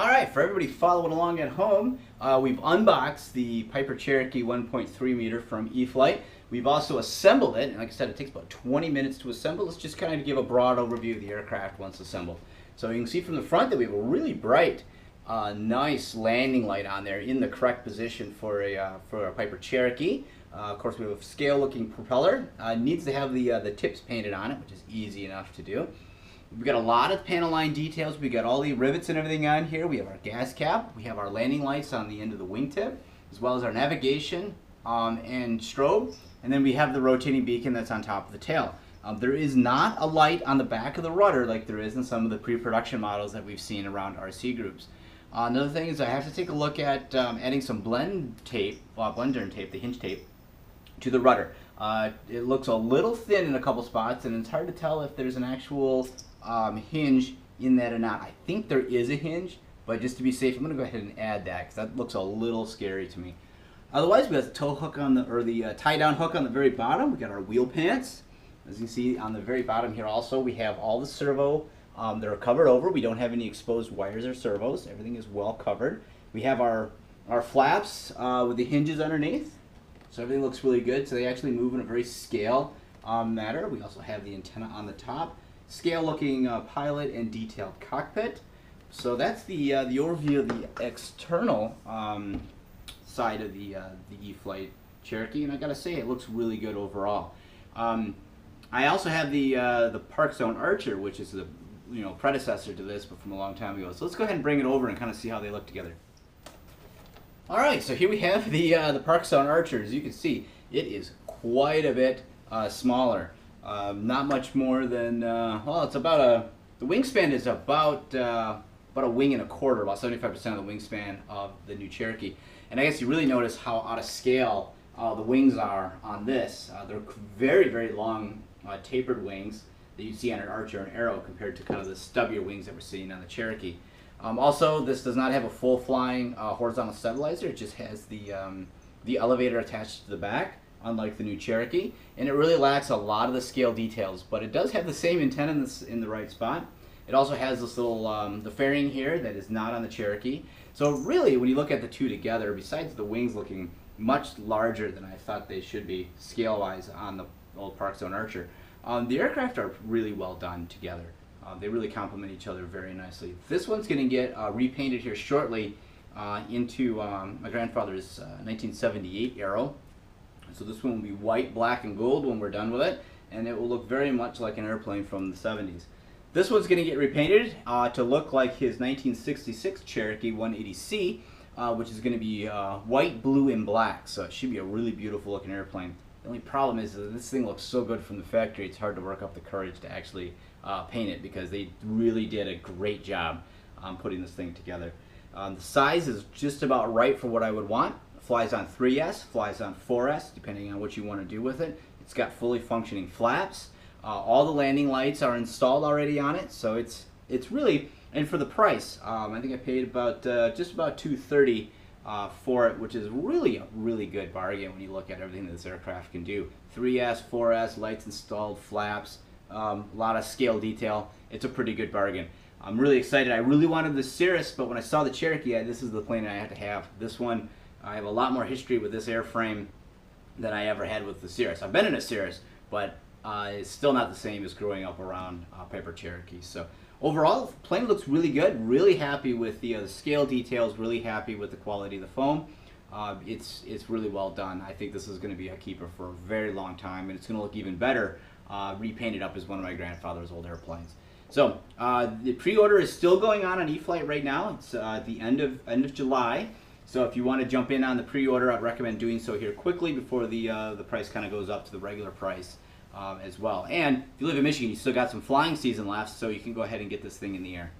All right, for everybody following along at home, we've unboxed the Piper Cherokee 1.3 meter from E-Flite. We've also assembled it, and like I said, it takes about 20 minutes to assemble. Let's just kind of give a broad overview of the aircraft once assembled. So you can see from the front that we have a really bright, nice landing light on there in the correct position for a Piper Cherokee. Of course, we have a scale-looking propeller. It needs to have the tips painted on it, which is easy enough to do. We've got a lot of panel line details. We've got all the rivets and everything on here. We have our gas cap. We have our landing lights on the end of the wingtip, as well as our navigation and strobe. And then we have the rotating beacon that's on top of the tail. There is not a light on the back of the rudder like there is in some of the pre-production models that we've seen around RC groups. Another thing is I have to take a look at adding some blend tape, blend tape, the hinge tape, to the rudder. It looks a little thin in a couple spots, and it's hard to tell if there's an actual hinge in that or not. I think there is a hinge, but just to be safe, I'm going to go ahead and add that because that looks a little scary to me. Otherwise, we have the tow hook on the tie-down hook on the very bottom. We got our wheel pants. As you can see on the very bottom here, also we have all the servo that are covered over. We don't have any exposed wires or servos. Everything is well covered. We have our flaps with the hinges underneath. So everything looks really good. So they actually move in a very scale manner. We also have the antenna on the top, scale looking pilot and detailed cockpit. So that's the overview of the external side of the E-Flite Cherokee, and I gotta say it looks really good overall. I also have the Parkzone Archer, which is the predecessor to this, but from a long time ago. So let's go ahead and bring it over and kind of see how they look together. All right, so here we have the Parkzone Archer. As you can see, it is quite a bit smaller. Not much more than well, it's about the wingspan is about a wing and a quarter, about 75% of the wingspan of the new Cherokee. And I guess you really notice how out of scale the wings are on this. They're very, very long tapered wings that you see on an Archer and Arrow compared to kind of the stubbier wings that we're seeing on the Cherokee. Also, this does not have a full flying horizontal stabilizer. It just has the elevator attached to the back, unlike the new Cherokee, and it really lacks a lot of the scale details, but it does have the same antenna in the right spot. It also has this little the fairing here that is not on the Cherokee. So really, when you look at the two together, besides the wings looking much larger than I thought they should be scale-wise on the old Parkzone Archer, the aircraft are really well done together. They really complement each other very nicely. This one's going to get repainted here shortly into my grandfather's 1978 Arrow. So this one will be white, black, and gold when we're done with it, and it will look very much like an airplane from the 70s. This one's going to get repainted to look like his 1966 Cherokee 180C, which is going to be white, blue, and black. So it should be a really beautiful looking airplane. The only problem is that this thing looks so good from the factory, it's hard to work up the courage to actually paint it because they really did a great job on putting this thing together. The size is just about right for what I would want. It flies on 3S, flies on 4S, depending on what you want to do with it. It's got fully functioning flaps. All the landing lights are installed already on it, so it's really, and for the price, I think I paid about just about $230 for it, which is really a really good bargain when you look at everything that this aircraft can do. 3S, 4S, lights installed, flaps, a lot of scale detail. It's a pretty good bargain. I'm really excited. I really wanted the Cirrus, but when I saw the Cherokee, this is the plane I had to have. This one, I have a lot more history with this airframe than I ever had with the Cirrus. I've been in a Cirrus, but it's still not the same as growing up around Piper Cherokee. So overall, the plane looks really good. Really happy with the scale details. Really happy with the quality of the foam. It's really well done. I think this is going to be a keeper for a very long time, and it's going to look even better repainted up as one of my grandfather's old airplanes. So the pre-order is still going on E-Flite right now. It's the end of July. So if you want to jump in on the pre-order, I'd recommend doing so here quickly before the price kind of goes up to the regular price as well. And if you live in Michigan, you still got some flying season left, so you can go ahead and get this thing in the air.